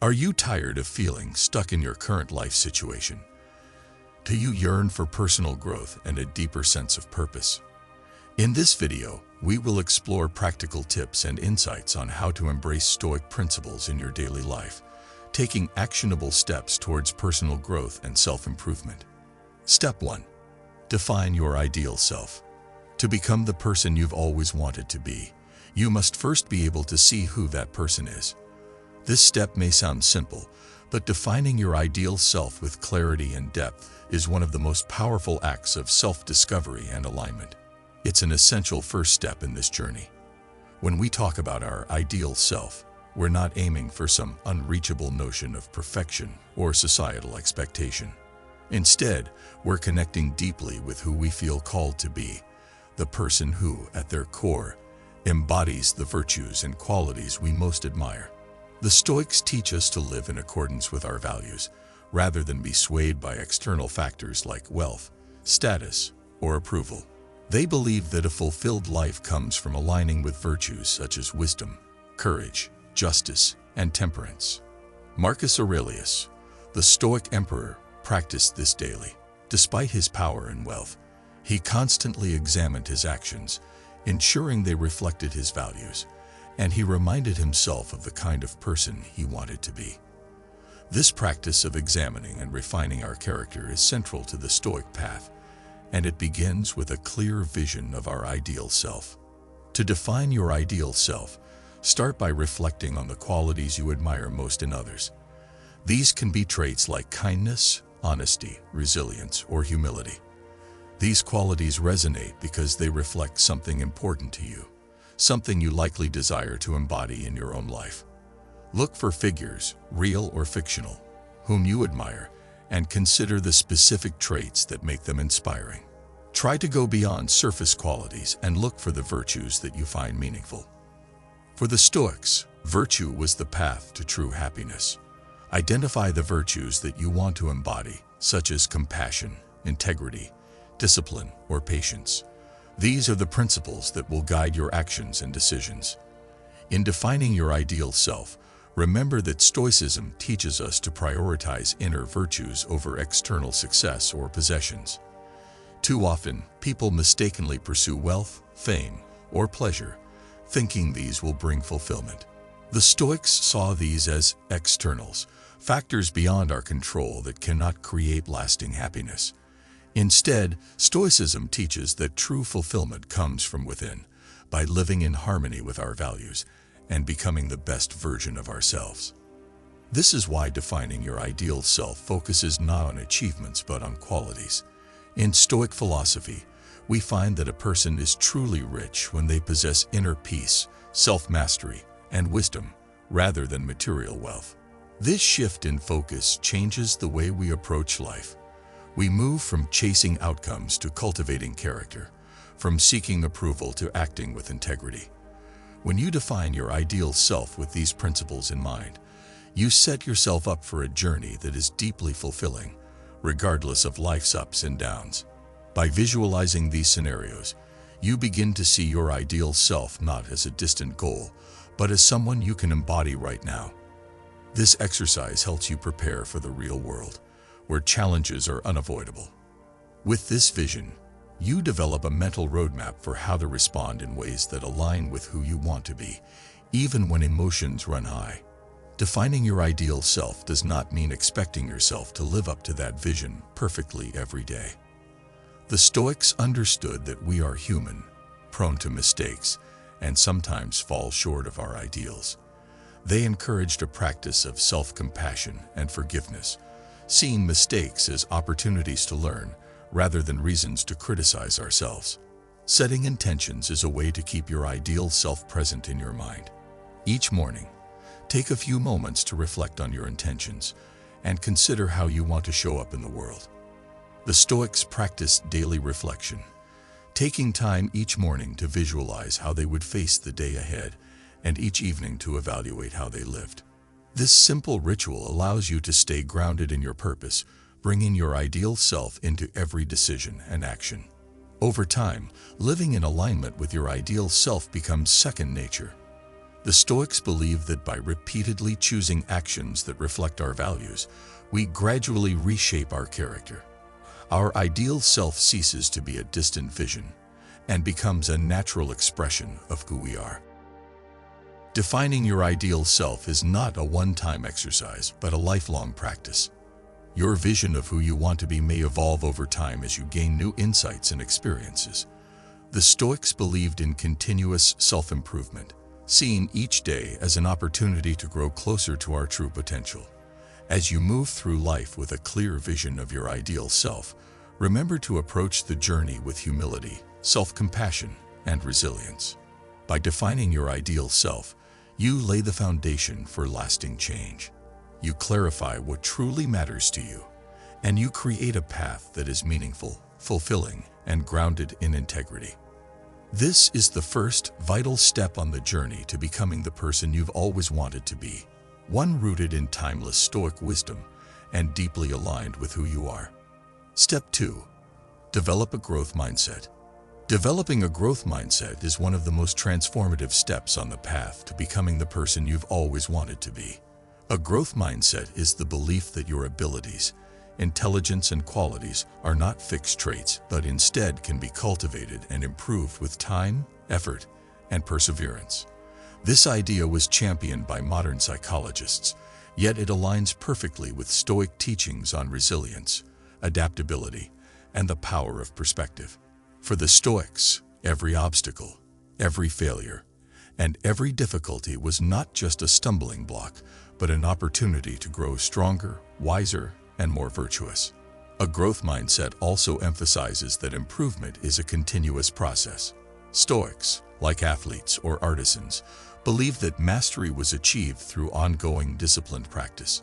Are you tired of feeling stuck in your current life situation? Do you yearn for personal growth and a deeper sense of purpose? In this video, we will explore practical tips and insights on how to embrace Stoic principles in your daily life, taking actionable steps towards personal growth and self-improvement. Step 1. Define your ideal self. To become the person you've always wanted to be, you must first be able to see who that person is. This step may sound simple, but defining your ideal self with clarity and depth is one of the most powerful acts of self-discovery and alignment. It's an essential first step in this journey. When we talk about our ideal self, we're not aiming for some unreachable notion of perfection or societal expectation. Instead, we're connecting deeply with who we feel called to be, the person who, at their core, embodies the virtues and qualities we most admire. The Stoics teach us to live in accordance with our values, rather than be swayed by external factors like wealth, status, or approval. They believe that a fulfilled life comes from aligning with virtues such as wisdom, courage, justice, and temperance. Marcus Aurelius, the Stoic emperor, practiced this daily. Despite his power and wealth, he constantly examined his actions, ensuring they reflected his values, and he reminded himself of the kind of person he wanted to be. This practice of examining and refining our character is central to the Stoic path, and it begins with a clear vision of our ideal self. To define your ideal self, start by reflecting on the qualities you admire most in others. These can be traits like kindness, honesty, resilience, or humility. These qualities resonate because they reflect something important to you, something you likely desire to embody in your own life. Look for figures, real or fictional, whom you admire, and consider the specific traits that make them inspiring. Try to go beyond surface qualities and look for the virtues that you find meaningful. For the Stoics, virtue was the path to true happiness. Identify the virtues that you want to embody, such as compassion, integrity, discipline, or patience. These are the principles that will guide your actions and decisions. In defining your ideal self, remember that Stoicism teaches us to prioritize inner virtues over external success or possessions. Too often, people mistakenly pursue wealth, fame, or pleasure, thinking these will bring fulfillment. The Stoics saw these as externals, factors beyond our control that cannot create lasting happiness. Instead, Stoicism teaches that true fulfillment comes from within, by living in harmony with our values and becoming the best version of ourselves. This is why defining your ideal self focuses not on achievements but on qualities. In Stoic philosophy, we find that a person is truly rich when they possess inner peace, self-mastery, and wisdom, rather than material wealth. This shift in focus changes the way we approach life. We move from chasing outcomes to cultivating character, from seeking approval to acting with integrity. When you define your ideal self with these principles in mind, you set yourself up for a journey that is deeply fulfilling, regardless of life's ups and downs. By visualizing these scenarios, you begin to see your ideal self not as a distant goal, but as someone you can embody right now. This exercise helps you prepare for the real world, where challenges are unavoidable. With this vision, you develop a mental roadmap for how to respond in ways that align with who you want to be, even when emotions run high. Defining your ideal self does not mean expecting yourself to live up to that vision perfectly every day. The Stoics understood that we are human, prone to mistakes, and sometimes fall short of our ideals. They encouraged a practice of self-compassion and forgiveness, seeing mistakes as opportunities to learn rather than reasons to criticize ourselves. Setting intentions is a way to keep your ideal self present in your mind. Each morning, take a few moments to reflect on your intentions and consider how you want to show up in the world. The Stoics practiced daily reflection, taking time each morning to visualize how they would face the day ahead and each evening to evaluate how they lived. This simple ritual allows you to stay grounded in your purpose, bringing your ideal self into every decision and action. Over time, living in alignment with your ideal self becomes second nature. The Stoics believe that by repeatedly choosing actions that reflect our values, we gradually reshape our character. Our ideal self ceases to be a distant vision and becomes a natural expression of who we are. Defining your ideal self is not a one-time exercise, but a lifelong practice. Your vision of who you want to be may evolve over time as you gain new insights and experiences. The Stoics believed in continuous self-improvement, seeing each day as an opportunity to grow closer to our true potential. As you move through life with a clear vision of your ideal self, remember to approach the journey with humility, self-compassion, and resilience. By defining your ideal self, you lay the foundation for lasting change. You clarify what truly matters to you, and you create a path that is meaningful, fulfilling, and grounded in integrity. This is the first vital step on the journey to becoming the person you've always wanted to be, one rooted in timeless Stoic wisdom and deeply aligned with who you are. Step 2. Develop a growth mindset. Developing a growth mindset is one of the most transformative steps on the path to becoming the person you've always wanted to be. A growth mindset is the belief that your abilities, intelligence, and qualities are not fixed traits, but instead can be cultivated and improved with time, effort, and perseverance. This idea was championed by modern psychologists, yet it aligns perfectly with Stoic teachings on resilience, adaptability, and the power of perspective. For the Stoics, every obstacle, every failure, and every difficulty was not just a stumbling block, but an opportunity to grow stronger, wiser, and more virtuous. A growth mindset also emphasizes that improvement is a continuous process. Stoics, like athletes or artisans, believe that mastery was achieved through ongoing disciplined practice.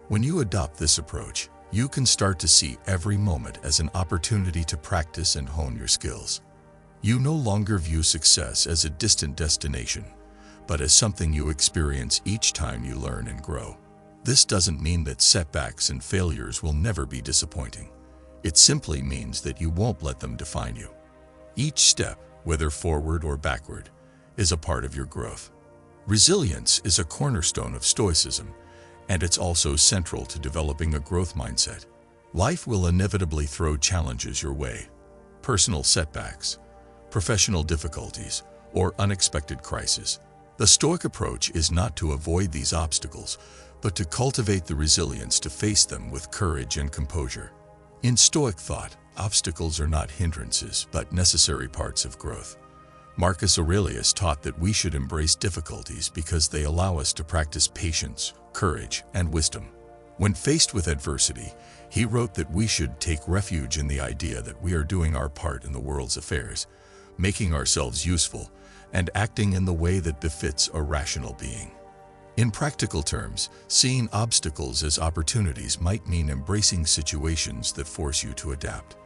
When you adopt this approach, you can start to see every moment as an opportunity to practice and hone your skills. You no longer view success as a distant destination, but as something you experience each time you learn and grow. This doesn't mean that setbacks and failures will never be disappointing. It simply means that you won't let them define you. Each step, whether forward or backward, is a part of your growth. Resilience is a cornerstone of Stoicism, and it's also central to developing a growth mindset. Life will inevitably throw challenges your way: personal setbacks, professional difficulties, or unexpected crises. The Stoic approach is not to avoid these obstacles, but to cultivate the resilience to face them with courage and composure. In Stoic thought, obstacles are not hindrances, but necessary parts of growth. Marcus Aurelius taught that we should embrace difficulties because they allow us to practice patience, courage, and wisdom. When faced with adversity, he wrote that we should take refuge in the idea that we are doing our part in the world's affairs, making ourselves useful, and acting in the way that befits a rational being. In practical terms, seeing obstacles as opportunities might mean embracing situations that force you to adapt.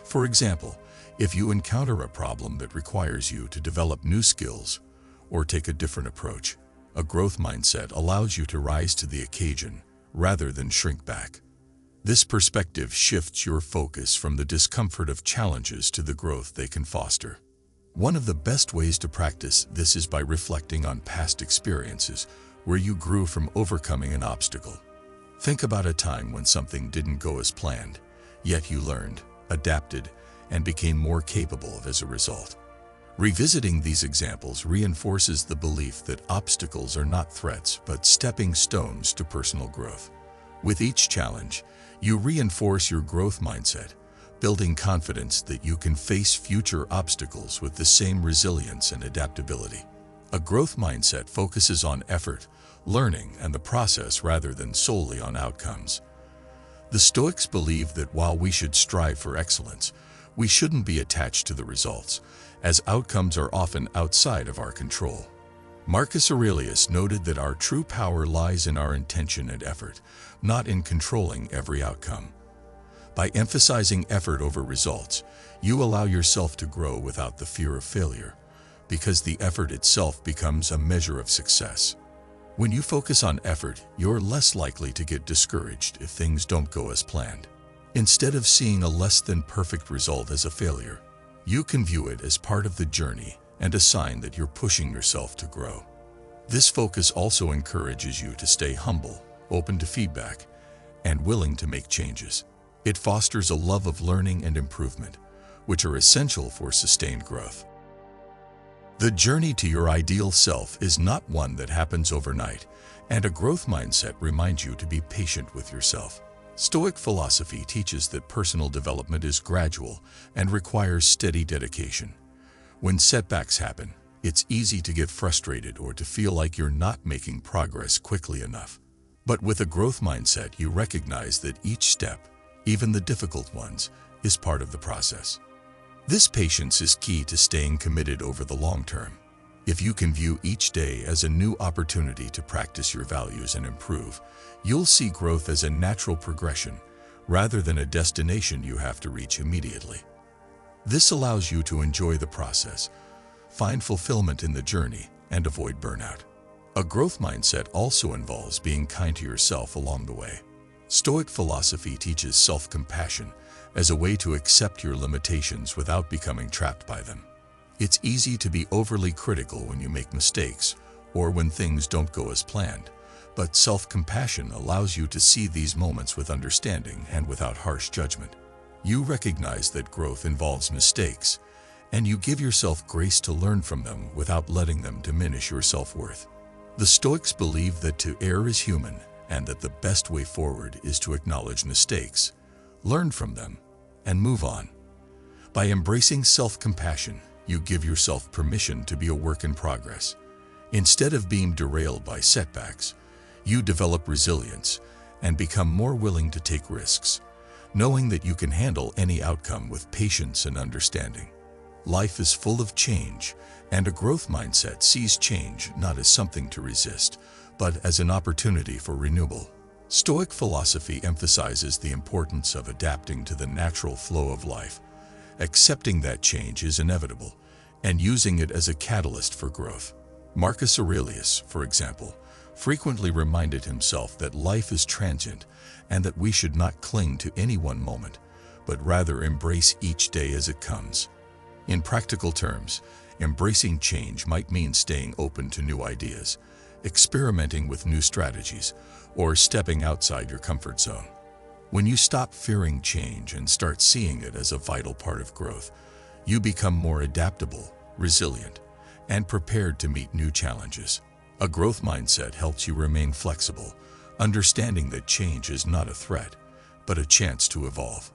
For example, if you encounter a problem that requires you to develop new skills or take a different approach, a growth mindset allows you to rise to the occasion rather than shrink back. This perspective shifts your focus from the discomfort of challenges to the growth they can foster. One of the best ways to practice this is by reflecting on past experiences where you grew from overcoming an obstacle. Think about a time when something didn't go as planned, yet you learned, adapted, and became more capable as a result. Revisiting these examples reinforces the belief that obstacles are not threats but stepping stones to personal growth. With each challenge, you reinforce your growth mindset, building confidence that you can face future obstacles with the same resilience and adaptability. A growth mindset focuses on effort, learning, and the process rather than solely on outcomes. The Stoics believe that while we should strive for excellence, we shouldn't be attached to the results, as outcomes are often outside of our control. Marcus Aurelius noted that our true power lies in our intention and effort, not in controlling every outcome. By emphasizing effort over results, you allow yourself to grow without the fear of failure, because the effort itself becomes a measure of success. When you focus on effort, you're less likely to get discouraged if things don't go as planned. Instead of seeing a less than perfect result as a failure, you can view it as part of the journey and a sign that you're pushing yourself to grow. This focus also encourages you to stay humble, open to feedback, and willing to make changes. It fosters a love of learning and improvement, which are essential for sustained growth. The journey to your ideal self is not one that happens overnight, and a growth mindset reminds you to be patient with yourself. Stoic philosophy teaches that personal development is gradual and requires steady dedication. When setbacks happen, it's easy to get frustrated or to feel like you're not making progress quickly enough. But with a growth mindset, you recognize that each step, even the difficult ones, is part of the process. This patience is key to staying committed over the long term. If you can view each day as a new opportunity to practice your values and improve, you'll see growth as a natural progression rather than a destination you have to reach immediately. This allows you to enjoy the process, find fulfillment in the journey, and avoid burnout. A growth mindset also involves being kind to yourself along the way. Stoic philosophy teaches self-compassion as a way to accept your limitations without becoming trapped by them. It's easy to be overly critical when you make mistakes or when things don't go as planned, but self-compassion allows you to see these moments with understanding and without harsh judgment. You recognize that growth involves mistakes, and you give yourself grace to learn from them without letting them diminish your self-worth. The Stoics believe that to err is human and that the best way forward is to acknowledge mistakes, learn from them, and move on. By embracing self-compassion, you give yourself permission to be a work in progress. Instead of being derailed by setbacks, you develop resilience and become more willing to take risks, knowing that you can handle any outcome with patience and understanding. Life is full of change, and a growth mindset sees change not as something to resist, but as an opportunity for renewal. Stoic philosophy emphasizes the importance of adapting to the natural flow of life, accepting that change is inevitable, and using it as a catalyst for growth. Marcus Aurelius, for example, frequently reminded himself that life is transient and that we should not cling to any one moment, but rather embrace each day as it comes. In practical terms, embracing change might mean staying open to new ideas, experimenting with new strategies, or stepping outside your comfort zone. When you stop fearing change and start seeing it as a vital part of growth, you become more adaptable, resilient, and prepared to meet new challenges. A growth mindset helps you remain flexible, understanding that change is not a threat, but a chance to evolve.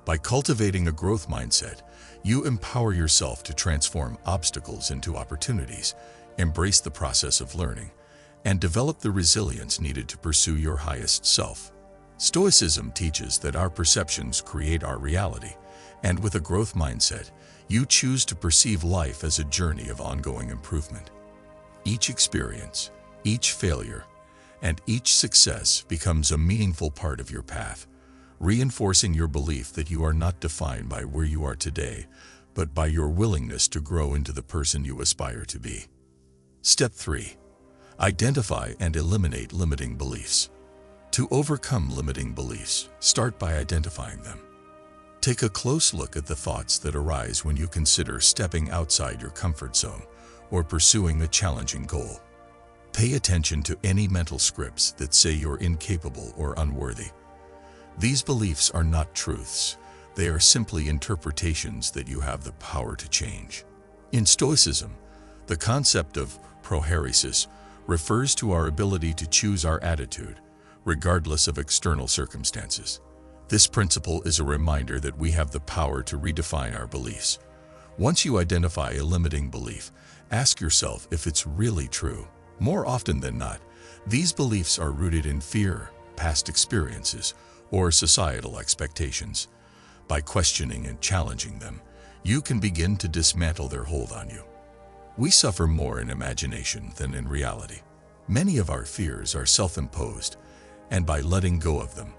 By cultivating a growth mindset, you empower yourself to transform obstacles into opportunities, embrace the process of learning, and develop the resilience needed to pursue your highest self. Stoicism teaches that our perceptions create our reality, and with a growth mindset, you choose to perceive life as a journey of ongoing improvement. Each experience, each failure, and each success becomes a meaningful part of your path, reinforcing your belief that you are not defined by where you are today, but by your willingness to grow into the person you aspire to be. Step 3. Identify and eliminate limiting beliefs. To overcome limiting beliefs, start by identifying them. Take a close look at the thoughts that arise when you consider stepping outside your comfort zone or pursuing a challenging goal. Pay attention to any mental scripts that say you're incapable or unworthy. These beliefs are not truths. They are simply interpretations that you have the power to change. In Stoicism, the concept of prohairesis refers to our ability to choose our attitude, regardless of external circumstances. This principle is a reminder that we have the power to redefine our beliefs. Once you identify a limiting belief, ask yourself if it's really true. More often than not, these beliefs are rooted in fear, past experiences, or societal expectations. By questioning and challenging them, you can begin to dismantle their hold on you. We suffer more in imagination than in reality. Many of our fears are self-imposed, and by letting go of them,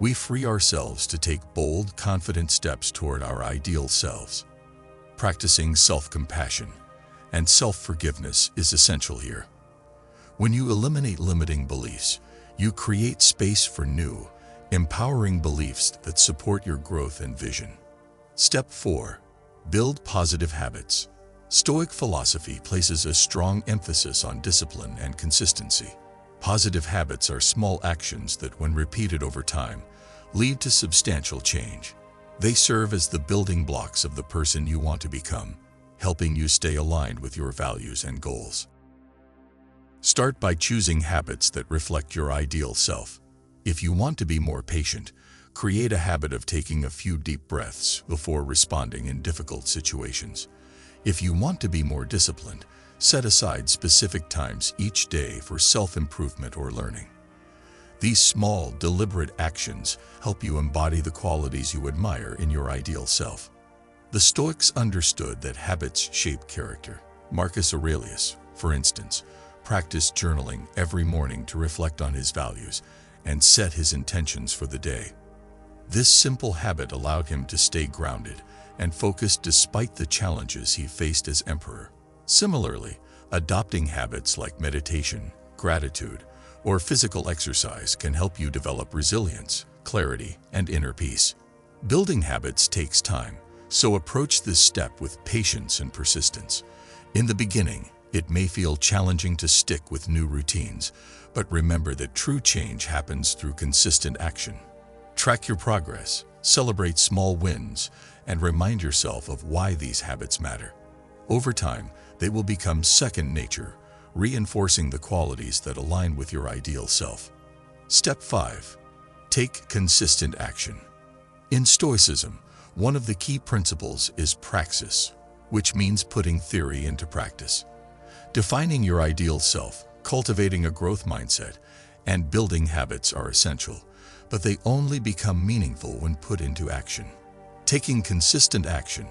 we free ourselves to take bold, confident steps toward our ideal selves. Practicing self-compassion and self-forgiveness is essential here. When you eliminate limiting beliefs, you create space for new, empowering beliefs that support your growth and vision. Step 4. Build positive habits. Stoic philosophy places a strong emphasis on discipline and consistency. Positive habits are small actions that, when repeated over time, lead to substantial change. They serve as the building blocks of the person you want to become, helping you stay aligned with your values and goals. Start by choosing habits that reflect your ideal self. If you want to be more patient, create a habit of taking a few deep breaths before responding in difficult situations. If you want to be more disciplined, set aside specific times each day for self-improvement or learning. These small, deliberate actions help you embody the qualities you admire in your ideal self. The Stoics understood that habits shape character. Marcus Aurelius, for instance, practiced journaling every morning to reflect on his values and set his intentions for the day. This simple habit allowed him to stay grounded and focused despite the challenges he faced as emperor. Similarly, adopting habits like meditation, gratitude, or physical exercise can help you develop resilience, clarity, and inner peace. Building habits takes time, so approach this step with patience and persistence. In the beginning, it may feel challenging to stick with new routines, but remember that true change happens through consistent action. Track your progress, celebrate small wins, and remind yourself of why these habits matter. Over time, they will become second nature, reinforcing the qualities that align with your ideal self. Step 5. Take consistent action. In Stoicism, one of the key principles is praxis, which means putting theory into practice. Defining your ideal self, cultivating a growth mindset, and building habits are essential, but they only become meaningful when put into action. Taking consistent action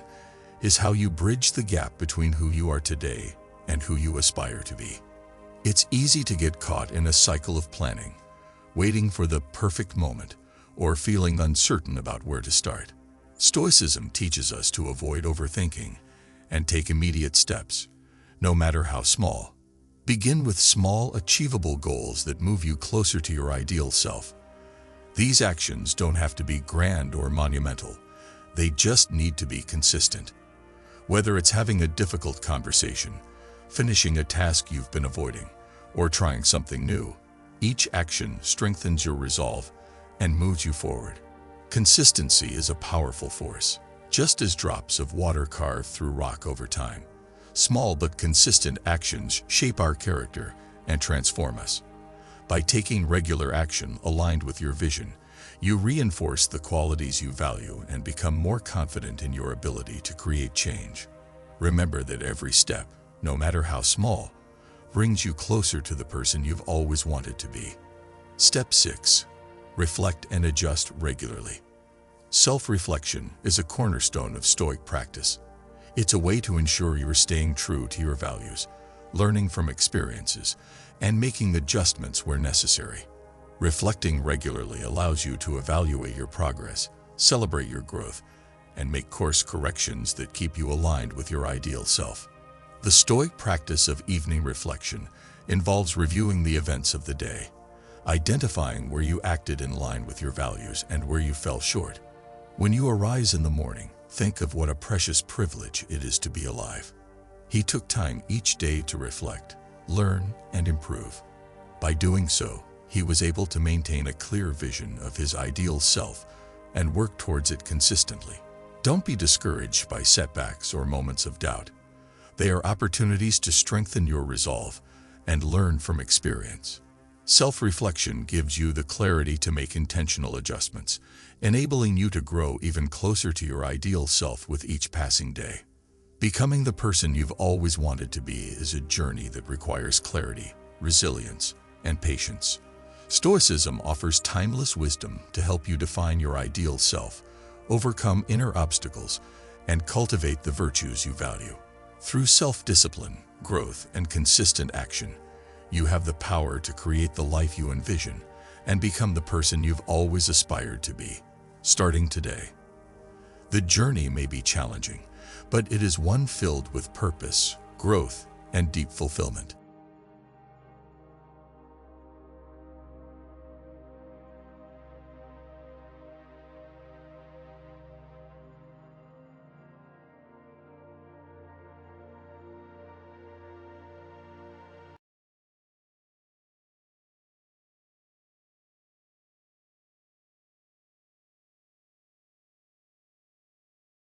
is how you bridge the gap between who you are today and who you aspire to be. It's easy to get caught in a cycle of planning, waiting for the perfect moment, or feeling uncertain about where to start. Stoicism teaches us to avoid overthinking and take immediate steps, no matter how small. Begin with small, achievable goals that move you closer to your ideal self. These actions don't have to be grand or monumental. They just need to be consistent. Whether it's having a difficult conversation, finishing a task you've been avoiding, or trying something new, each action strengthens your resolve and moves you forward. Consistency is a powerful force, just as drops of water carve through rock over time. Small but consistent actions shape our character and transform us. By taking regular action aligned with your vision, you reinforce the qualities you value and become more confident in your ability to create change. Remember that every step, no matter how small, brings you closer to the person you've always wanted to be. Step 6. Reflect and adjust regularly. Self-reflection is a cornerstone of Stoic practice. It's a way to ensure you're staying true to your values, learning from experiences, and making adjustments where necessary. Reflecting regularly allows you to evaluate your progress, celebrate your growth, and make course corrections that keep you aligned with your ideal self. The Stoic practice of evening reflection involves reviewing the events of the day, identifying where you acted in line with your values and where you fell short. When you arise in the morning, think of what a precious privilege it is to be alive. He took time each day to reflect, learn, and improve. By doing so, he was able to maintain a clear vision of his ideal self and work towards it consistently. Don't be discouraged by setbacks or moments of doubt. They are opportunities to strengthen your resolve and learn from experience. Self-reflection gives you the clarity to make intentional adjustments, enabling you to grow even closer to your ideal self with each passing day. Becoming the person you've always wanted to be is a journey that requires clarity, resilience, and patience. Stoicism offers timeless wisdom to help you define your ideal self, overcome inner obstacles, and cultivate the virtues you value. Through self-discipline, growth, and consistent action, you have the power to create the life you envision and become the person you've always aspired to be. Starting today. The journey may be challenging, but it is one filled with purpose, growth, and deep fulfillment.